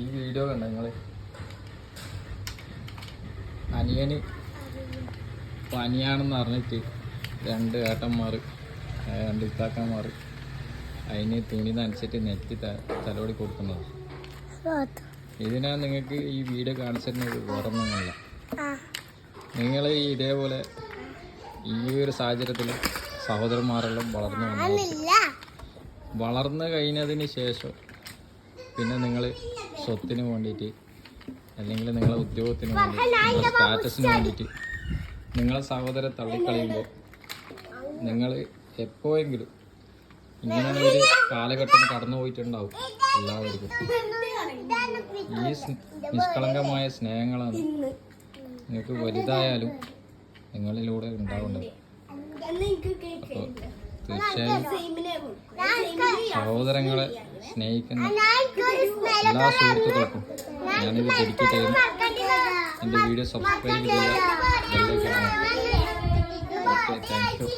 ഈ വീഡിയോ കണ്ട നിങ്ങള് അനിയന് പനിയാണെന്ന് അറിഞ്ഞിട്ട് രണ്ട് ഏട്ടന്മാർ രണ്ട് ഇത്താക്കന്മാർ അതിന് തുണി നനച്ചിട്ട് നെറ്റി തലോടി കൊടുക്കുന്നത്. ഇതിനാ നിങ്ങൾക്ക് ഈ വീഡിയോ കാണിച്ചിരുന്നത് വേറൊന്നുമല്ല. നിങ്ങൾ ഇതേപോലെ ഈ ഒരു സാഹചര്യത്തിൽ സഹോദരന്മാരെല്ലാം വളർന്നു കഴിഞ്ഞതിന് ശേഷം പിന്നെ നിങ്ങൾ സ്വത്തിന് വേണ്ടിയിട്ട് അല്ലെങ്കിൽ നിങ്ങളെ ഉദ്യോഗത്തിന് വേണ്ടിയിട്ട് നിങ്ങളുടെ സ്റ്റാറ്റസിന് വേണ്ടിയിട്ട് നിങ്ങളെ സഹോദരൻ തള്ളിക്കളയുമ്പോൾ നിങ്ങൾ എപ്പോഴെങ്കിലും ഇങ്ങനെ ഒരു കാലഘട്ടം കടന്നു പോയിട്ടുണ്ടാവും. എല്ലാവർക്കും ഈ നിഷ്കളങ്കമായ സ്നേഹങ്ങളാണ് നിങ്ങൾക്ക് വലുതായാലും നിങ്ങളിലൂടെ ഉണ്ടാവേണ്ടത്. അപ്പോൾ തീർച്ചയായും സഹോദരങ്ങളെ സ്നേഹിക്കുന്ന എല്ലാ സുഹൃത്തുക്കൾക്കും ഞാനിത് ഡെഡിക്കേറ്റ് ചെയ്യുന്നു. എൻ്റെ വീഡിയോ സബ്സ്ക്രൈബ് ചെയ്യുക. Okay, thank you.